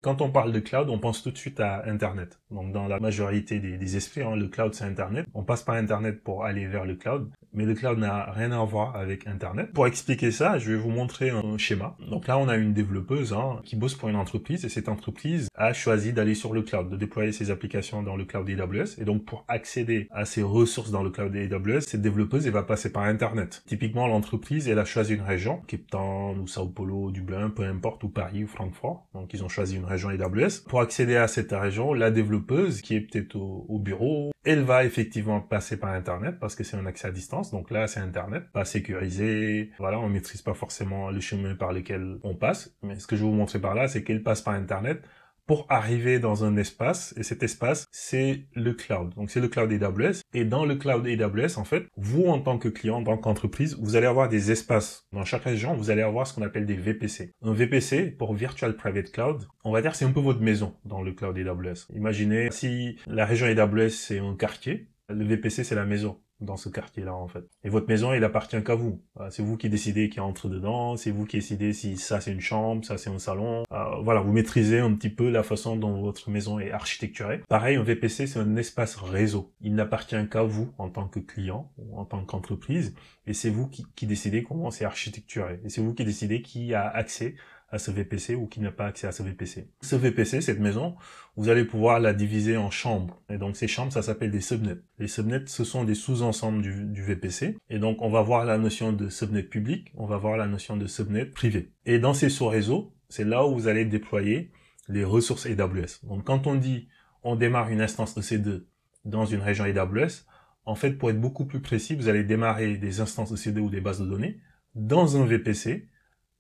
Quand on parle de cloud, on pense tout de suite à Internet. Donc dans la majorité des esprits, le cloud c'est Internet. On passe par Internet pour aller vers le cloud, mais le cloud n'a rien à voir avec Internet. Pour expliquer ça, je vais vous montrer un schéma. Donc là, on a une développeuse qui bosse pour une entreprise, et cette entreprise a choisi d'aller sur le cloud, de déployer ses applications dans le cloud AWS. Et donc pour accéder à ces ressources dans le cloud AWS, cette développeuse, elle va passer par Internet. Typiquement, l'entreprise, elle a choisi une région, Cape Town ou Sao Paulo, Dublin, peu importe, ou Paris ou Francfort. Donc ils ont choisi une région AWS. Pour accéder à cette région, la développeuse, qui est peut-être au bureau, elle va effectivement passer par Internet parce que c'est un accès à distance. Donc là, c'est Internet, pas sécurisé. Voilà, on maîtrise pas forcément le chemin par lequel on passe. Mais ce que je vais vous montrer par là, c'est qu'elle passe par Internet pour arriver dans un espace, et cet espace, c'est le cloud. Donc c'est le cloud AWS, et dans le cloud AWS, en fait, vous, en tant que client, en tant qu'entreprise, vous allez avoir des espaces. Dans chaque région, vous allez avoir ce qu'on appelle des VPC. Un VPC, pour Virtual Private Cloud, on va dire c'est un peu votre maison dans le cloud AWS. Imaginez si la région AWS, c'est un quartier, le VPC, c'est la maison dans ce quartier-là, en fait. Et votre maison, il appartient qu'à vous. C'est vous qui décidez qui entre dedans, c'est vous qui décidez si ça c'est une chambre, ça c'est un salon. Voilà, vous maîtrisez un petit peu la façon dont votre maison est architecturée. Pareil, un VPC, c'est un espace réseau. Il n'appartient qu'à vous en tant que client ou en tant qu'entreprise, et c'est vous qui décidez comment c'est architecturé. Et c'est vous qui décidez qui a accès à ce VPC ou qui n'a pas accès à ce VPC. Ce VPC, cette maison, vous allez pouvoir la diviser en chambres. Et donc ces chambres, ça s'appelle des subnets. Les subnets, ce sont des sous-ensembles du VPC. Et donc on va voir la notion de subnet public, on va voir la notion de subnet privé. Et dans ces sous-réseaux, c'est là où vous allez déployer les ressources AWS. Donc quand on dit on démarre une instance EC2 dans une région AWS, en fait, pour être beaucoup plus précis, vous allez démarrer des instances EC2 ou des bases de données dans un VPC,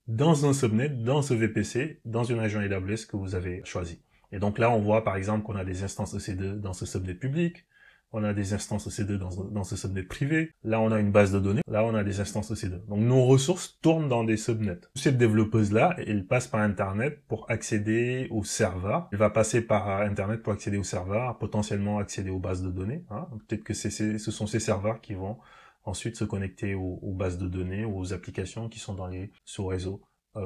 dans un subnet, dans ce VPC, dans une région AWS que vous avez choisi. Et donc là, on voit par exemple qu'on a des instances EC2 dans ce subnet public, on a des instances EC2 dans ce subnet privé, là on a une base de données, là on a des instances EC2. Donc nos ressources tournent dans des subnets. Cette développeuse-là, elle passe par Internet pour accéder au serveur. Elle va passer par Internet pour accéder au serveur, potentiellement accéder aux bases de données. Peut-être que ce sont ces serveurs qui vont ensuite se connecter aux bases de données, aux applications qui sont dans les sous-réseaux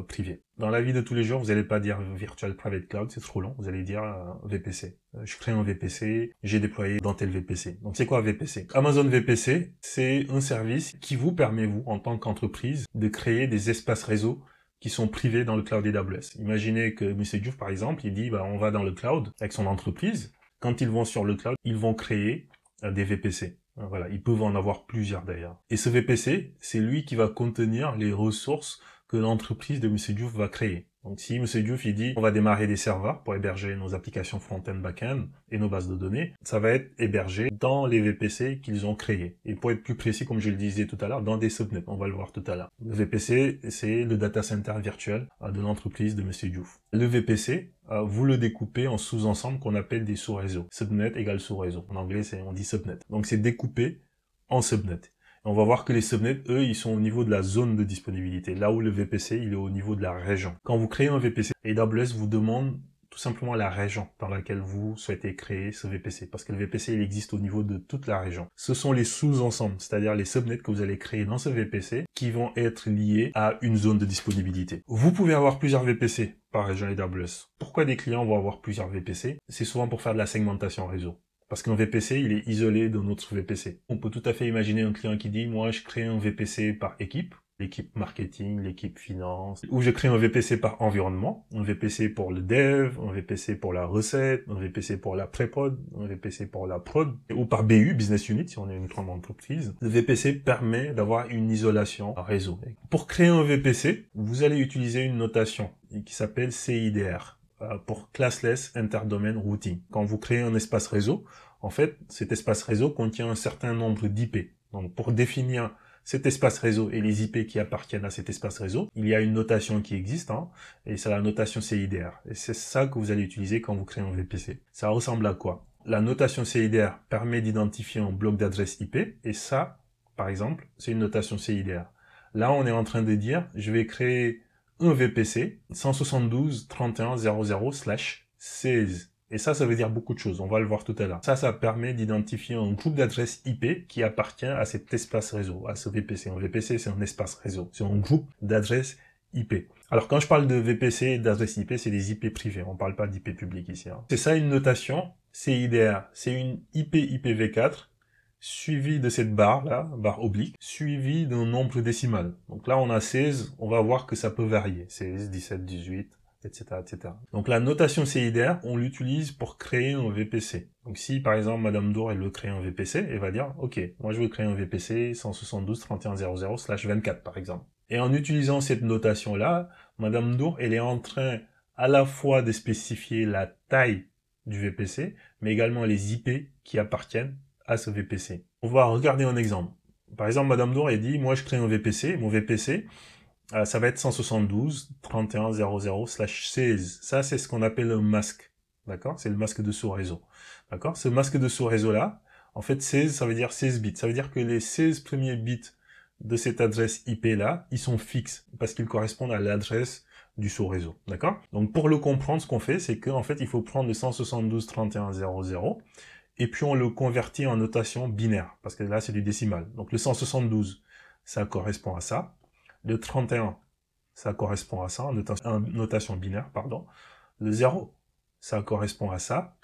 privés. Dans la vie de tous les jours, vous n'allez pas dire Virtual Private Cloud, c'est trop long, vous allez dire VPC. Je crée un VPC, j'ai déployé dans tel VPC. Donc c'est quoi VPC? Amazon VPC, c'est un service qui vous permet, vous, en tant qu'entreprise, de créer des espaces réseau qui sont privés dans le cloud AWS. Imaginez que M. Diouf, par exemple, il dit on va dans le cloud avec son entreprise. Quand ils vont sur le cloud, ils vont créer des VPC. Voilà, ils peuvent en avoir plusieurs d'ailleurs. Et ce VPC, c'est lui qui va contenir les ressources que l'entreprise de M. Diouf va créer. Donc si M. Diouf il dit on va démarrer des serveurs pour héberger nos applications front-end, back-end et nos bases de données, ça va être hébergé dans les VPC qu'ils ont créés. Et pour être plus précis, comme je le disais tout à l'heure, dans des subnets, on va le voir tout à l'heure. Le VPC, c'est le data center virtuel de l'entreprise de M. Diouf. Le VPC, vous le découpez en sous-ensembles qu'on appelle des sous-réseaux. Subnet égale sous-réseau. En anglais, on dit subnet. Donc c'est découpé en subnet. On va voir que les subnets, eux, ils sont au niveau de la zone de disponibilité, là où le VPC, il est au niveau de la région. Quand vous créez un VPC, AWS vous demande tout simplement la région dans laquelle vous souhaitez créer ce VPC, parce que le VPC, il existe au niveau de toute la région. Ce sont les sous-ensembles, c'est-à-dire les subnets que vous allez créer dans ce VPC, qui vont être liés à une zone de disponibilité. Vous pouvez avoir plusieurs VPC par région AWS. Pourquoi des clients vont avoir plusieurs VPC? C'est souvent pour faire de la segmentation réseau. Parce qu'un VPC, il est isolé de notre VPC. On peut tout à fait imaginer un client qui dit, moi, je crée un VPC par équipe, l'équipe marketing, l'équipe finance, ou je crée un VPC par environnement, un VPC pour le dev, un VPC pour la recette, un VPC pour la pré-prod, un VPC pour la prod, ou par BU, business unit, si on est une grande entreprise. Le VPC permet d'avoir une isolation réseau. Pour créer un VPC, vous allez utiliser une notation qui s'appelle CIDR. Pour Classless Interdomain Routing. Quand vous créez un espace réseau, en fait, cet espace réseau contient un certain nombre d'IP. Donc, pour définir cet espace réseau et les IP qui appartiennent à cet espace réseau, il y a une notation qui existe, et c'est la notation CIDR. Et c'est ça que vous allez utiliser quand vous créez un VPC. Ça ressemble à quoi? La notation CIDR permet d'identifier un bloc d'adresse IP, et ça, par exemple, c'est une notation CIDR. Là, on est en train de dire, je vais créer un VPC 172.31.00/16. Et ça veut dire beaucoup de choses. On va le voir tout à l'heure. Ça permet d'identifier un groupe d'adresses IP qui appartient à cet espace réseau, à ce VPC. Un VPC, c'est un espace réseau. C'est un groupe d'adresses IP. Alors quand je parle de VPC et d'adresse IP, c'est des IP privés, on parle pas d'IP public ici. Hein. C'est ça une notation, CIDR, c'est une IP IPv4 suivie de cette barre là, barre oblique, suivie d'un nombre décimal. Donc là on a 16, on va voir que ça peut varier, 16, 17, 18, etc., etc. Donc la notation CIDR, on l'utilise pour créer un VPC. Donc si par exemple Madame Dour elle veut créer un VPC, elle va dire ok, moi je veux créer un VPC 172.31.00/24 par exemple. Et en utilisant cette notation là, Madame Dour elle est en train à la fois de spécifier la taille du VPC, mais également les IP qui appartiennent à ce VPC. On va regarder un exemple. Par exemple, Madame Dour elle dit moi je crée un VPC, mon VPC ça va être 172.31.00/16. Ça, c'est ce qu'on appelle un masque. D'accord? C'est le masque de sous-réseau. D'accord? Ce masque de sous-réseau-là, en fait, 16, ça veut dire 16 bits. Ça veut dire que les 16 premiers bits de cette adresse IP-là, ils sont fixes, parce qu'ils correspondent à l'adresse du sous-réseau. D'accord? Donc, pour le comprendre, ce qu'on fait, c'est qu'en fait, il faut prendre le 172.31.00, et puis on le convertit en notation binaire, parce que là, c'est du décimal. Donc, le 172, ça correspond à ça. Le 31, ça correspond à ça, en notation binaire, pardon. Le 0, ça correspond à ça.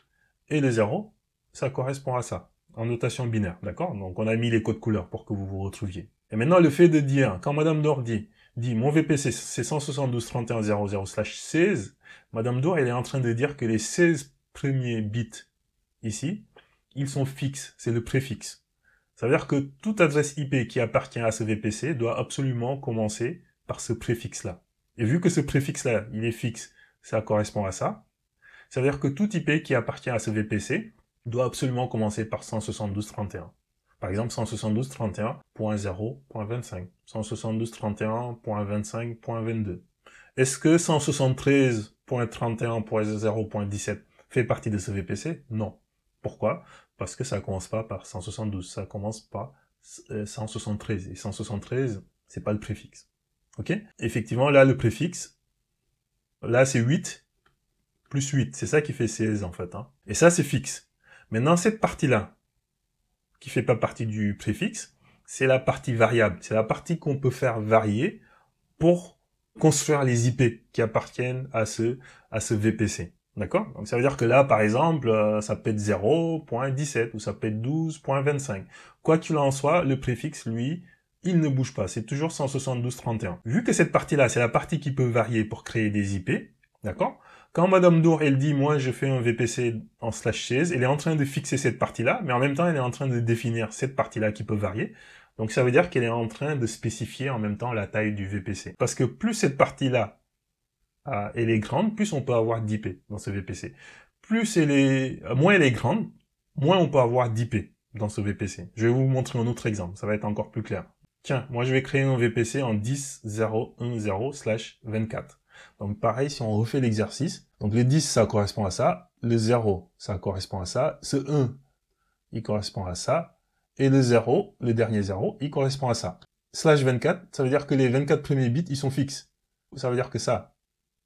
Et le 0, ça correspond à ça, en notation binaire, d'accord? Donc on a mis les codes couleurs pour que vous vous retrouviez. Et maintenant, le fait de dire, quand Madame Dour dit mon VPC c'est 172.31.00/16, Madame Dour, elle est en train de dire que les 16 premiers bits ici, ils sont fixes, c'est le préfixe. Ça veut dire que toute adresse IP qui appartient à ce VPC doit absolument commencer par ce préfixe-là. Et vu que ce préfixe-là, il est fixe, ça correspond à ça. Ça veut dire que tout IP qui appartient à ce VPC doit absolument commencer par 172.31. Par exemple, 172.31.0.25, 172.31.25.22. Est-ce que 173.31.0.17 fait partie de ce VPC? Non. Pourquoi? Parce que ça commence pas par 172, ça commence par 173. Et 173, c'est pas le préfixe. Ok? Effectivement, là, le préfixe, là, c'est 8 plus 8. C'est ça qui fait 16, en fait. Hein. Et ça, c'est fixe. Maintenant, cette partie-là, qui fait pas partie du préfixe, c'est la partie variable. C'est la partie qu'on peut faire varier pour construire les IP qui appartiennent à ce VPC. D'accord? Donc ça veut dire que là, par exemple, ça peut être 0.17 ou ça peut être 12.25. Quoi qu'il en soit, le préfixe, lui, il ne bouge pas. C'est toujours 172.31. Vu que cette partie-là, c'est la partie qui peut varier pour créer des IP, d'accord? Quand Madame Dour, elle dit, moi, je fais un VPC en /16, elle est en train de fixer cette partie-là, mais en même temps, elle est en train de définir cette partie-là qui peut varier. Donc ça veut dire qu'elle est en train de spécifier en même temps la taille du VPC. Parce que plus cette partie-là, elle est grande, plus on peut avoir d'IP dans ce VPC. Moins elle est grande, moins on peut avoir d'IP dans ce VPC. Je vais vous montrer un autre exemple, ça va être encore plus clair. Tiens, moi je vais créer un VPC en 10.0.1.0/24. Donc pareil, si on refait l'exercice, donc le 10 ça correspond à ça, le 0 ça correspond à ça, ce 1 il correspond à ça, et le 0, le dernier 0, il correspond à ça. /24, ça veut dire que les 24 premiers bits, ils sont fixes. Ça veut dire que ça,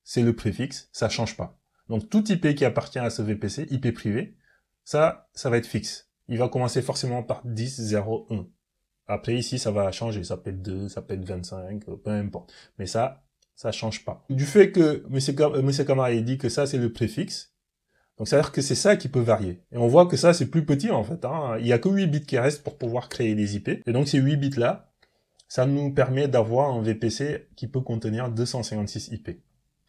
c'est le préfixe, ça change pas. Donc tout IP qui appartient à ce VPC, IP privé, ça va être fixe. Il va commencer forcément par 10.0.1. Après ici, ça va changer, ça peut être 2, ça peut être 25, peu importe. Mais ça change pas. Du fait que M. Kamara ait dit que ça c'est le préfixe, donc ça veut dire que c'est ça qui peut varier. Et on voit que ça c'est plus petit en fait. Hein. Il y a que 8 bits qui restent pour pouvoir créer des IP. Et donc ces 8 bits là, ça nous permet d'avoir un VPC qui peut contenir 256 IP.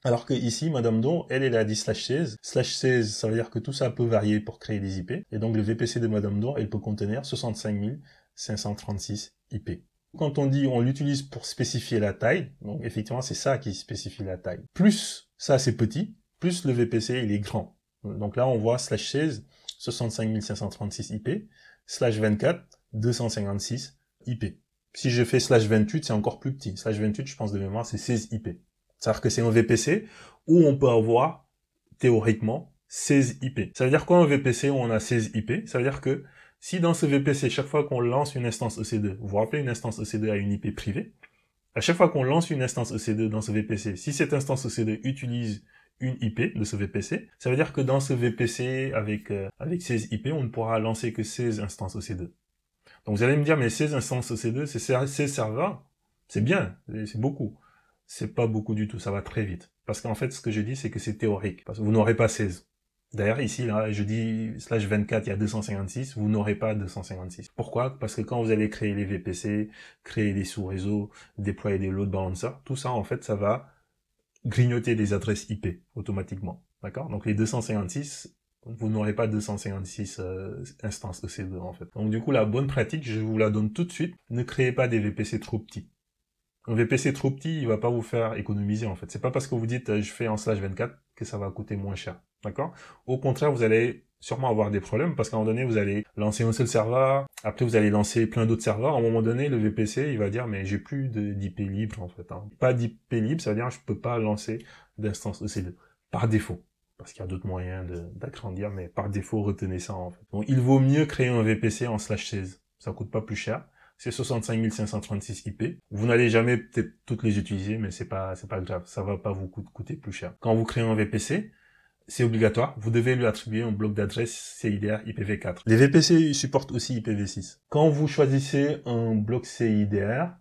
Alors que ici, Madame Dour, elle a dit /16. /16, ça veut dire que tout ça peut varier pour créer des IP. Et donc le VPC de Madame Dour, il peut contenir 65 536 IP. Quand on dit on l'utilise pour spécifier la taille, donc effectivement c'est ça qui spécifie la taille. Plus ça c'est petit, plus le VPC il est grand. Donc là on voit /16, 65 536 IP, /24, 256 IP. Si je fais /28, c'est encore plus petit. /28, je pense de mémoire, c'est 16 IP. C'est-à-dire que c'est un VPC où on peut avoir, théoriquement, 16 IP. Ça veut dire quoi un VPC où on a 16 IP? Ça veut dire que si dans ce VPC, chaque fois qu'on lance une instance EC2, vous vous rappelez, une instance EC2 a une IP privée, à chaque fois qu'on lance une instance EC2 dans ce VPC, si cette instance EC2 utilise une IP de ce VPC, ça veut dire que dans ce VPC avec 16 IP, on ne pourra lancer que 16 instances EC2. Donc vous allez me dire, mais 16 instances EC2, c'est 16 serveurs, c'est bien, c'est beaucoup. c'est pas beaucoup du tout, ça va très vite. Parce qu'en fait, ce que je dis, c'est que c'est théorique. Parce que vous n'aurez pas 16. D'ailleurs, ici, là, je dis /24, il y a 256, vous n'aurez pas 256. Pourquoi? Parce que quand vous allez créer les VPC, créer des sous-réseaux, déployer des load balancers, tout ça, en fait, ça va grignoter des adresses IP automatiquement. D'accord? Donc les 256, vous n'aurez pas 256 instances EC2 en fait. Donc du coup, la bonne pratique, je vous la donne tout de suite, ne créez pas des VPC trop petits. Un VPC trop petit, il va pas vous faire économiser en fait. C'est pas parce que vous dites je fais en /24 que ça va coûter moins cher. D'accord? Au contraire, vous allez sûrement avoir des problèmes parce qu'à un moment donné, vous allez lancer un seul serveur, après vous allez lancer plein d'autres serveurs. À un moment donné, le VPC, il va dire mais j'ai plus d'IP libre en fait. Hein. Pas d'IP libre, ça veut dire je peux pas lancer d'instance EC2 par défaut. Parce qu'il y a d'autres moyens d'agrandir, mais par défaut, retenez ça en fait. Donc il vaut mieux créer un VPC en /16. Ça coûte pas plus cher. C'est 65 536 IP. Vous n'allez jamais peut-être toutes les utiliser, mais c'est pas grave. Ça va pas vous coûter plus cher. Quand vous créez un VPC, c'est obligatoire. Vous devez lui attribuer un bloc d'adresse CIDR IPv4. Les VPC supportent aussi IPv6. Quand vous choisissez un bloc CIDR,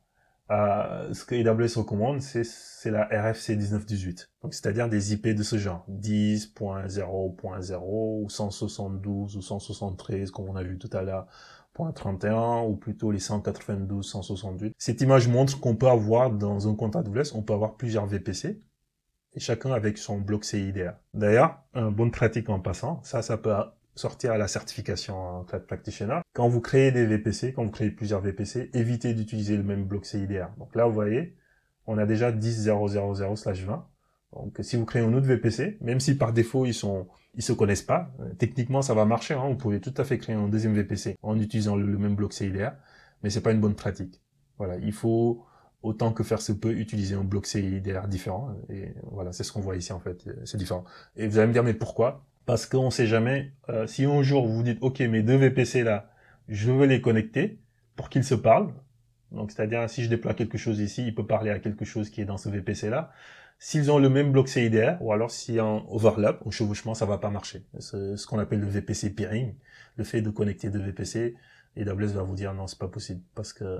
ce que AWS recommande, c'est la RFC 1918. Donc, c'est-à-dire des IP de ce genre. 10.0.0 ou 172 ou 173, comme on a vu tout à l'heure. .31 ou plutôt les 192, 168. Cette image montre qu'on peut avoir dans un compte AWS, on peut avoir plusieurs VPC et chacun avec son bloc CIDR. D'ailleurs, une bonne pratique en passant, ça peut sortir à la certification en Cloud Practitioner. Quand vous créez des VPC, quand vous créez plusieurs VPC, évitez d'utiliser le même bloc CIDR. Donc là, vous voyez, on a déjà 10.0.0.0/20. Donc, si vous créez un autre VPC, même si par défaut, ils se connaissent pas, techniquement, ça va marcher, hein. Vous pouvez tout à fait créer un deuxième VPC en utilisant le même bloc CIDR, mais c'est pas une bonne pratique. Voilà. Il faut, autant que faire se peut, utiliser un bloc CIDR différent. Et voilà, c'est ce qu'on voit ici, en fait. C'est différent. Et vous allez me dire, mais pourquoi? Parce qu'on sait jamais, si un jour vous vous dites, OK, mes deux VPC là, je veux les connecter pour qu'ils se parlent. Donc, c'est-à-dire, si je déploie quelque chose ici, il peut parler à quelque chose qui est dans ce VPC là. S'ils ont le même bloc CIDR, ou alors s'il y a un overlap, un chevauchement, ça va pas marcher. C'est ce qu'on appelle le VPC peering, le fait de connecter deux VPC. AWS va vous dire non, c'est pas possible, parce que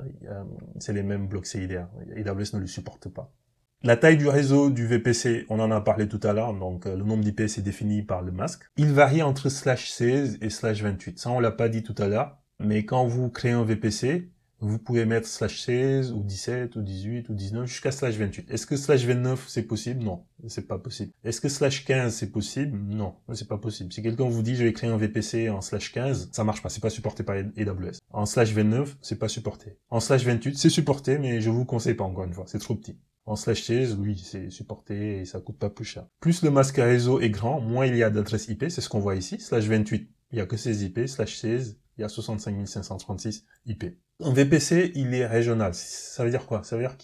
c'est les mêmes blocs CIDR. AWS ne le supporte pas. La taille du réseau du VPC, on en a parlé tout à l'heure, donc le nombre d'IP c'est défini par le masque. Il varie entre /16 et /28. Ça, on l'a pas dit tout à l'heure, mais quand vous créez un VPC, vous pouvez mettre /16 ou 17 ou 18 ou 19 jusqu'à /28. Est-ce que /29 c'est possible? Non, c'est pas possible. Est-ce que /15 c'est possible? Non, c'est pas possible. Si quelqu'un vous dit je vais créer un VPC en /15, ça marche pas, c'est pas supporté par AWS. En /29, c'est pas supporté. En /28, c'est supporté, mais je vous conseille pas encore une fois, c'est trop petit. En /16, oui, c'est supporté et ça coûte pas plus cher. Plus le masque réseau est grand, moins il y a d'adresses IP, c'est ce qu'on voit ici. /28, il y a que 16 IP, /16, il y a 65 536 IP. Un VPC, il est régional. Ça veut dire quoi? Ça veut dire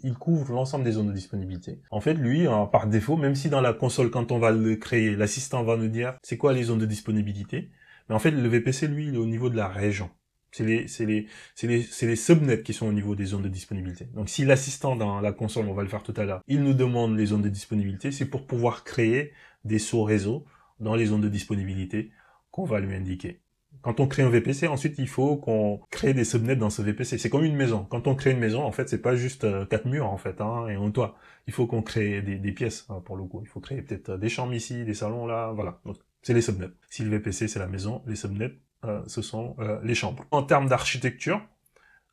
il couvre l'ensemble des zones de disponibilité. En fait, lui, par défaut, même si dans la console, quand on va le créer, l'assistant va nous dire c'est quoi les zones de disponibilité, mais en fait, le VPC, lui, il est au niveau de la région. C'est les subnets qui sont au niveau des zones de disponibilité. Donc, si l'assistant dans la console, on va le faire tout à l'heure, il nous demande les zones de disponibilité, c'est pour pouvoir créer des sauts réseau dans les zones de disponibilité qu'on va lui indiquer. Quand on crée un VPC, ensuite, il faut qu'on crée des subnets dans ce VPC. C'est comme une maison. Quand on crée une maison, en fait, c'est pas juste 4 murs, en fait, hein, et un toit. Il faut qu'on crée des pièces, hein, pour le coup. Il faut créer peut-être des chambres ici, des salons là, voilà. Donc, c'est les subnets. Si le VPC, c'est la maison, les subnets, ce sont les chambres. En termes d'architecture,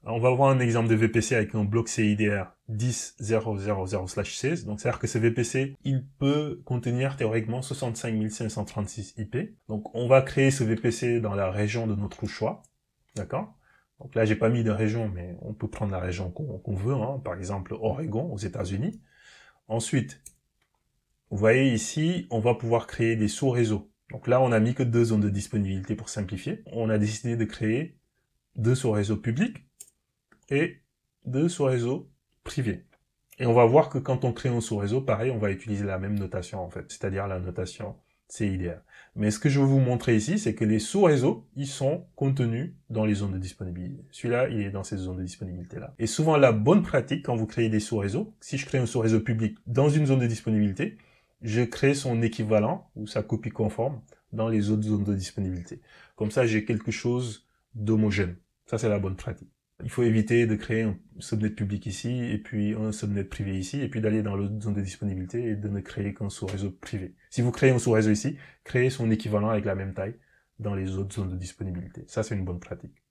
on va voir un exemple de VPC avec un bloc CIDR 10.0.0.0/16. Donc, c'est-à-dire que ce VPC, il peut contenir théoriquement 65 536 IP. Donc, on va créer ce VPC dans la région de notre choix. D'accord? Donc là, j'ai pas mis de région, mais on peut prendre la région qu'on veut, hein. Par exemple, Oregon, aux États-Unis. Ensuite, vous voyez ici, on va pouvoir créer des sous-réseaux. Donc là, on a mis que 2 zones de disponibilité pour simplifier. On a décidé de créer 2 sous-réseaux publics et 2 sous-réseaux privés. Et on va voir que quand on crée un sous-réseau, pareil, on va utiliser la même notation, en fait, c'est-à-dire la notation CIDR. Mais ce que je veux vous montrer ici, c'est que les sous-réseaux, ils sont contenus dans les zones de disponibilité. Celui-là, il est dans ces zones de disponibilité-là. Et souvent, la bonne pratique, quand vous créez des sous-réseaux, si je crée un sous-réseau public dans une zone de disponibilité, je crée son équivalent, ou sa copie conforme, dans les autres zones de disponibilité. Comme ça, j'ai quelque chose d'homogène. Ça, c'est la bonne pratique. Il faut éviter de créer un subnet public ici, et puis un subnet privé ici, et puis d'aller dans l'autre zone de disponibilité et de ne créer qu'un sous-réseau privé. Si vous créez un sous-réseau ici, créez son équivalent avec la même taille dans les autres zones de disponibilité. Ça, c'est une bonne pratique.